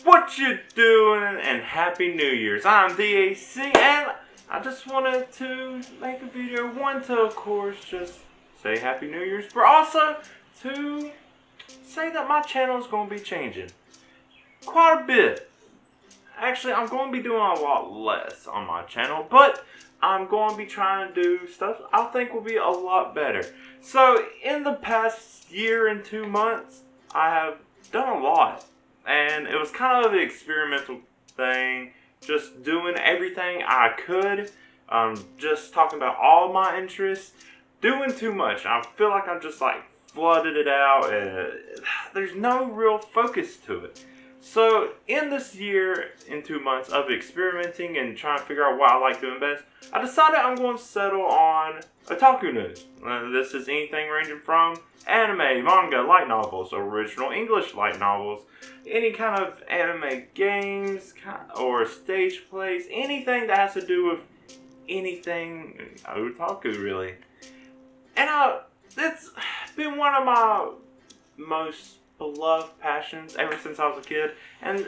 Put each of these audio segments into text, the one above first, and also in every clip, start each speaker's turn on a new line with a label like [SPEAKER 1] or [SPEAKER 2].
[SPEAKER 1] What you doing? And Happy New Year's. I'm DAC, and I just wanted to make a video. One, to of course just say Happy New Year's, but also to say that my channel is going to be changing quite a bit. Actually, I'm going to be doing a lot less on my channel, but I'm going to be trying to do stuff I think will be a lot better. So, in the past year and 2 months, I have done a lot. And it was kind of an experimental thing, just doing everything I could, just talking about all my interests, doing too much. I feel like I'm just like flooded it out, and there's no real focus to it. So in this year and 2 months of experimenting and trying to figure out what I like doing best, I decided I'm going to settle on otaku news. This is anything ranging from anime, manga, light novels, original English light novels, any kind of anime games or stage plays, anything that has to do with anything otaku really. And it's been one of my most beloved passions ever since I was a kid, and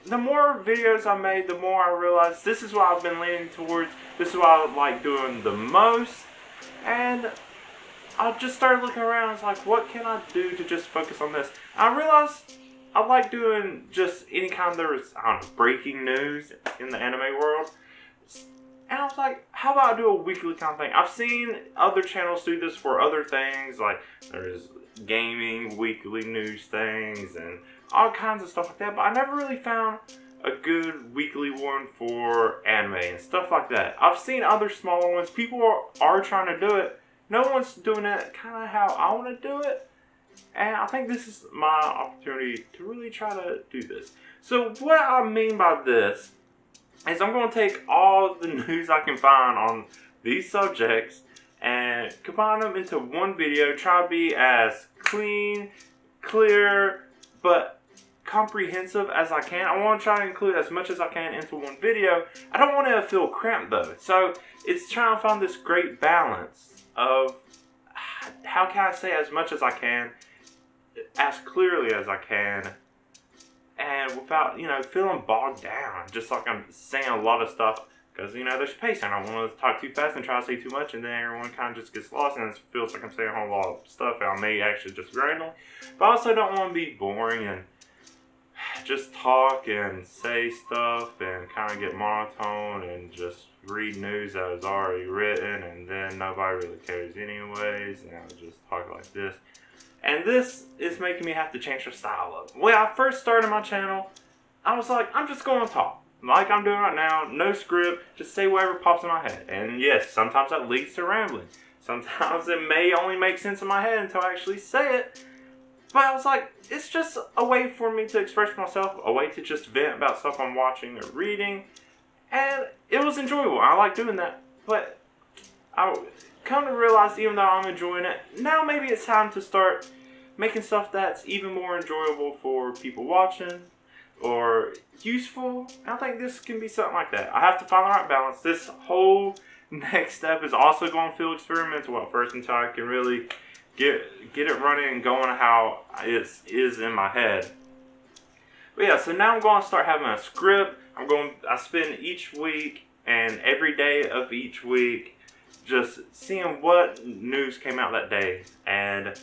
[SPEAKER 1] the more videos I made, the more I realized this is what I've been leaning towards, this is what I like doing the most, and I just started looking around. It's like, what can I do to just focus on this? And I realized I like doing just any kind of, breaking news in the anime world. And I was like, how about I do a weekly kind of thing? I've seen other channels do this for other things, like there's gaming weekly news things and all kinds of stuff like that, but I never really found a good weekly one for anime and stuff like that. I've seen other smaller ones. People are trying to do it. No one's doing it kind of how I want to do it. And I think this is my opportunity to really try to do this. So what I mean by this is I'm going to take all the news I can find on these subjects and combine them into one video, try to be as clean, clear, but comprehensive as I can. I want to try to include as much as I can into one video. I don't want to feel cramped though. So it's trying to find this great balance of how can I say as much as I can, as clearly as I can, and without, feeling bogged down, just like I'm saying a lot of stuff, because, there's pacing. I don't want to talk too fast and try to say too much, and then everyone kind of just gets lost, and it feels like I'm saying a whole lot of stuff, and I may actually just randomly, but I also don't want to be boring and just talk and say stuff and kind of get monotone and just read news that was already written, and then nobody really cares anyways, and I'll just talk like this. And this is making me have to change the style up. When I first started my channel, I was like, I'm just going to talk. Like I'm doing right now, no script, just say whatever pops in my head. And yes, sometimes that leads to rambling. Sometimes it may only make sense in my head until I actually say it. But I was like, it's just a way for me to express myself, a way to just vent about stuff I'm watching or reading. And it was enjoyable. I like doing that. But I come to realize, even though I'm enjoying it, now maybe it's time to start making stuff that's even more enjoyable for people watching or useful. I think this can be something like that. I have to find the right balance. This whole next step is also going to feel experimental at first until I can really get it running and going how it is in my head. But yeah, so now I'm going to start having a script. I spend each week and every day of each week just seeing what news came out that day and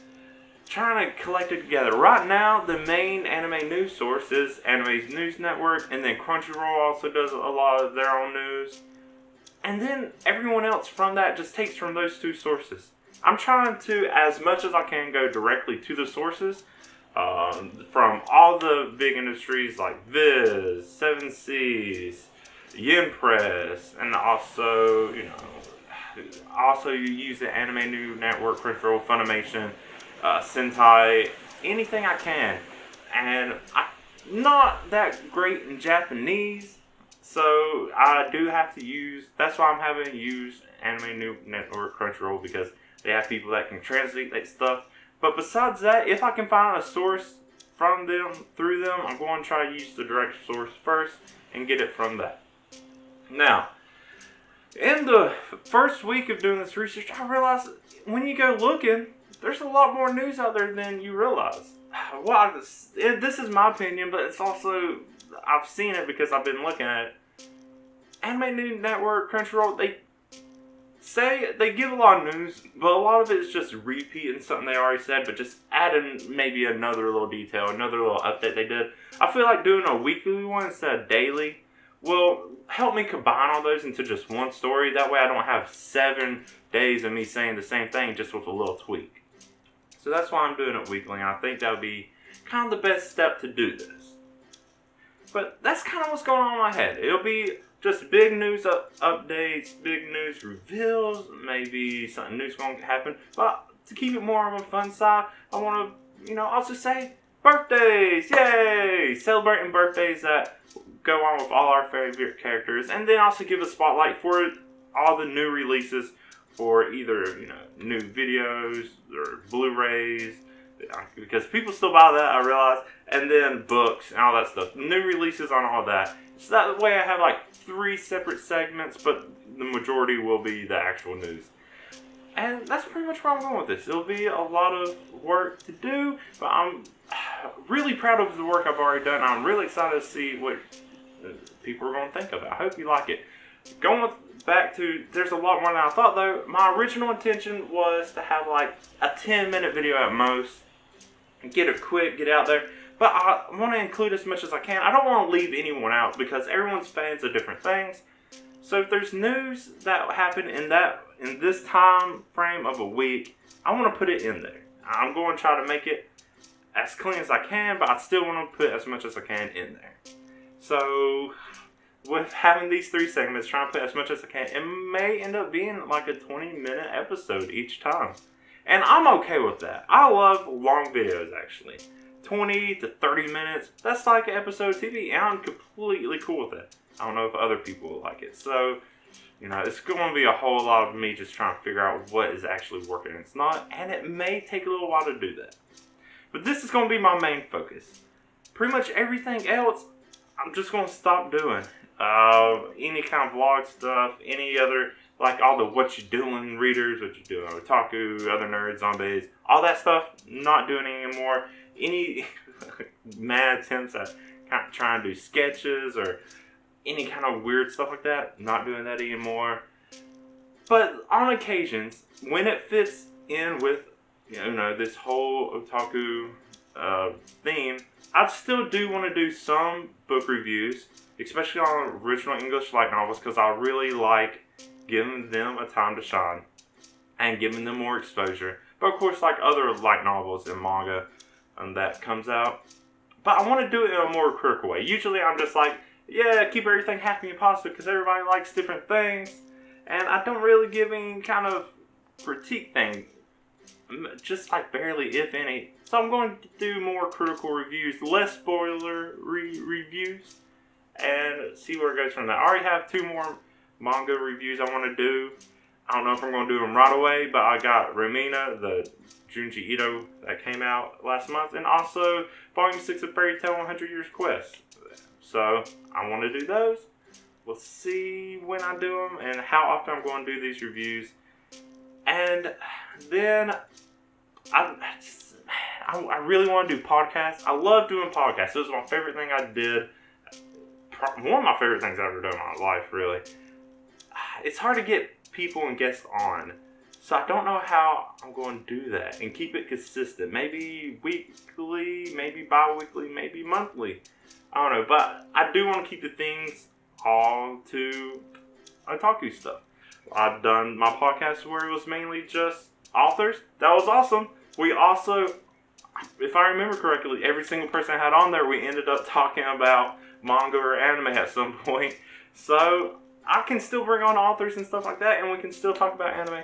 [SPEAKER 1] trying to collect it together. Right now, the main anime news source is Anime's News Network, and then Crunchyroll also does a lot of their own news. And then everyone else from that just takes from those two sources. I'm trying to, as much as I can, go directly to the sources from all the big industries like Viz, Seven Seas, Yen Press, and also, you use the Anime News Network, Crunchyroll, Funimation, Sentai, anything I can. And I'm not that great in Japanese, so I do have to use, that's why I'm having to use Anime News Network, Crunchyroll, because they have people that can translate that stuff. But besides that, if I can find a source from them, through them, I'm going to try to use the direct source first and get it from that. Now, in the first week of doing this research, I realized when you go looking, there's a lot more news out there than you realize. Well, this is my opinion, but it's also I've seen it because I've been looking at it. Anime News Network, Crunchyroll, they give a lot of news, but a lot of it is just repeating something they already said, but just adding maybe another little detail, another little update they did. I feel like doing a weekly one instead of daily will help me combine all those into just one story. That way I don't have 7 days of me saying the same thing just with a little tweak. So that's why I'm doing it weekly, and I think that would be kind of the best step to do this. But that's kind of what's going on in my head. It'll be just big news updates, big news reveals, maybe something new's going to happen. But to keep it more on the fun side, I want to, also say birthdays! Yay! Celebrating birthdays that go on with all our favorite characters, and then also give a spotlight for all the new releases for either new videos or Blu-rays, because people still buy that, I realize, and then books and all that stuff, new releases on all that. So that way I have like 3 separate segments, but the majority will be the actual news. And that's pretty much where I'm going with this. It'll be a lot of work to do, but I'm really proud of the work I've already done. I'm really excited to see what people are going to think of it. I hope you like it. Going back to, there's a lot more than I thought though. My original intention was to have like a 10-minute video at most. Get it quick, get out there. But I want to include as much as I can. I don't want to leave anyone out because everyone's fans of different things. So if there's news that happened in this time frame of a week, I want to put it in there. I'm going to try to make it as clean as I can, but I still want to put as much as I can in there. So with having these 3 segments, trying to put as much as I can, it may end up being like a 20-minute episode each time. And I'm okay with that. I love long videos, actually. 20 to 30 minutes, that's like an episode of TV, and I'm completely cool with it. I don't know if other people will like it. So, it's going to be a whole lot of me just trying to figure out what is actually working and it's not, and it may take a little while to do that. But this is going to be my main focus. Pretty much everything else, I'm just going to stop doing. Any kind of vlog stuff, any other, like all the what you doing readers, what you doing, otaku, other nerds, zombies, all that stuff, not doing anymore. Any mad attempts at kind of trying to do sketches or any kind of weird stuff like that, not doing that anymore. But on occasions, when it fits in with, this whole otaku theme, I still do want to do some book reviews, especially on original English light novels, because I really like giving them a time to shine and giving them more exposure. But of course, like other light novels and manga that comes out. But I want to do it in a more critical way. Usually I'm just like, yeah, keep everything happy and positive because everybody likes different things. And I don't really give any kind of critique thing. Just like barely, if any. So I'm going to do more critical reviews, less spoiler reviews, and see where it goes from there. I already have 2 more manga reviews I want to do. I don't know if I'm going to do them right away, but I got Romina, the Junji Ito that came out last month, and also Volume 6 of Fairy Tail 100 Years Quest. So I want to do those. We'll see when I do them and how often I'm going to do these reviews. And then I really want to do podcasts. I love doing podcasts. It was my favorite thing I did. One of my favorite things I've ever done in my life, really. It's hard to get people and guests on. So I don't know how I'm going to do that and keep it consistent. Maybe weekly, maybe bi-weekly, maybe monthly. I don't know. But I do want to keep the things all to otaku stuff. I've done my podcast where it was mainly just authors. That was awesome. We also, if I remember correctly, every single person I had on there, we ended up talking about manga or anime at some point. So I can still bring on authors and stuff like that, and we can still talk about anime.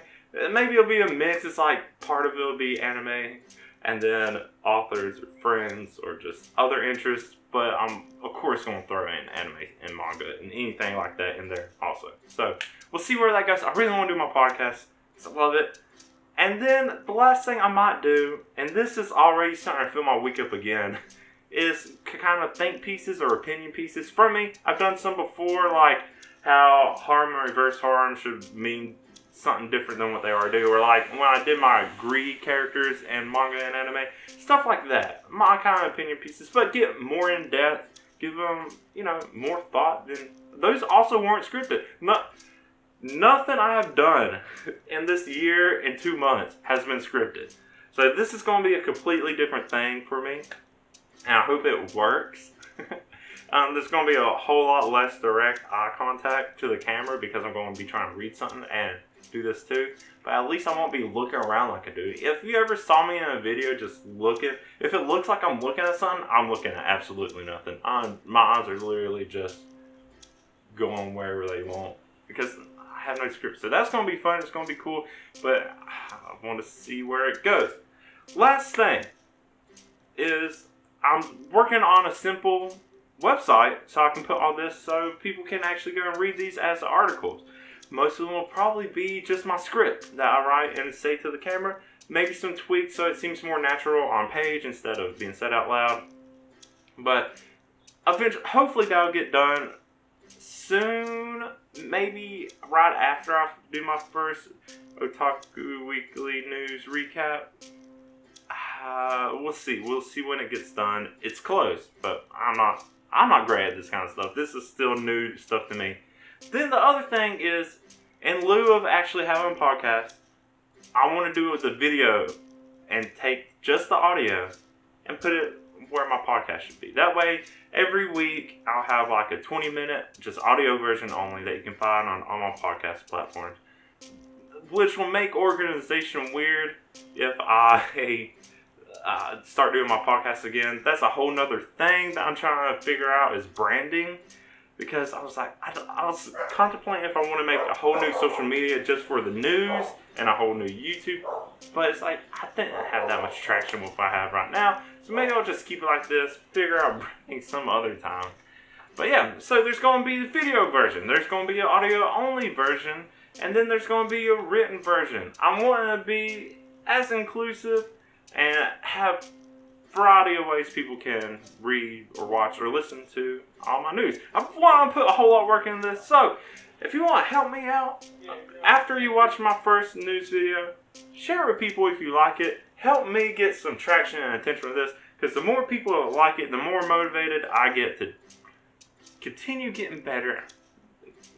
[SPEAKER 1] Maybe it'll be a mix. It's like part of it will be anime, and then authors or friends or just other interests. But I'm, of course, going to throw in anime and manga and anything like that in there also. So we'll see where that goes. I really want to do my podcast. I love it. And then the last thing I might do, and this is already starting to fill my week up again, is kind of think pieces or opinion pieces. For me, I've done some before, like how harem and reverse harem should mean something different than what they already do. Or like when I did my greed characters in manga and anime. Stuff like that. My kind of opinion pieces. But get more in depth give them, more thought. Than those also weren't scripted. Nothing I have done in this year and 2 months has been scripted. So this is going to be a completely different thing for me, and I hope it works. There's going to be a whole lot less direct eye contact to the camera because I'm going to be trying to read something and do this too. But at least I won't be looking around like I do. If you ever saw me in a video just looking, if it looks like I'm looking at something, I'm looking at absolutely nothing. My eyes are literally just going wherever they want because I have no script. So that's going to be fun. It's going to be cool. But I want to see where it goes. Last thing is I'm working on a simple website so I can put all this so people can actually go and read these as articles. Most of them will probably be just my script that I write and say to the camera. Maybe some tweaks so it seems more natural on page instead of being said out loud. But eventually, hopefully that'll get done soon. Maybe right after I do my first Otaku Weekly News recap. We'll see. We'll see when it gets done. It's close, but I'm not great at this kind of stuff. This is still new stuff to me. Then the other thing is, in lieu of actually having a podcast, I want to do it with a video and take just the audio and put it where my podcast should be. That way, every week I'll have like a 20-minute just audio version only that you can find on all my podcast platforms, which will make organization weird if I start doing my podcast again. That's a whole nother thing that I'm trying to figure out is branding. Because I was like, I was contemplating if I want to make a whole new social media just for the news and a whole new YouTube. But it's like, I didn't have that much traction with what I have right now. So maybe I'll just keep it like this, figure out branding some other time. But yeah, so there's going to be the video version. There's going to be an audio only version. And then there's going to be a written version. I'm wanting to be as inclusive and have variety of ways people can read or watch or listen to all my news. I want to put a whole lot of work into this. So, if you want to help me out, after you watch my first news video, share it with people if you like it. Help me get some traction and attention with this. Because the more people that like it, the more motivated I get to continue getting better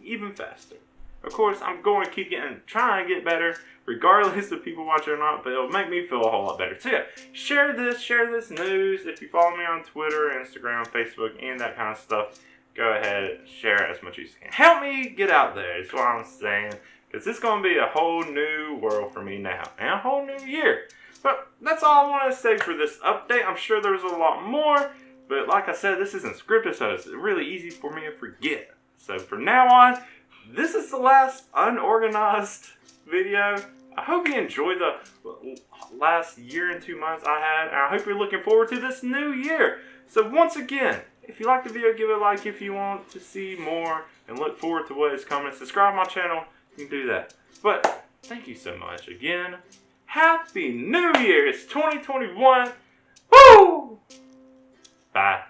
[SPEAKER 1] even faster. Of course, I'm going to keep trying to get better, regardless if people watch it or not, but it'll make me feel a whole lot better. So yeah, share this news. If you follow me on Twitter, Instagram, Facebook, and that kind of stuff, go ahead, share it as much as you can. Help me get out there, is what I'm saying, because it's going to be a whole new world for me now, and a whole new year. But that's all I want to say for this update. I'm sure there's a lot more, but like I said, this isn't scripted, so it's really easy for me to forget. So from now on, this is the last unorganized video. I hope you enjoyed the last year and 2 months I had, and I hope you're looking forward to this new year. So once again, if you like the video, give it a like if you want to see more and look forward to what is coming. Subscribe to my channel, you can do that. But thank you so much again. Happy New Year! It's 2021. Woo! Bye.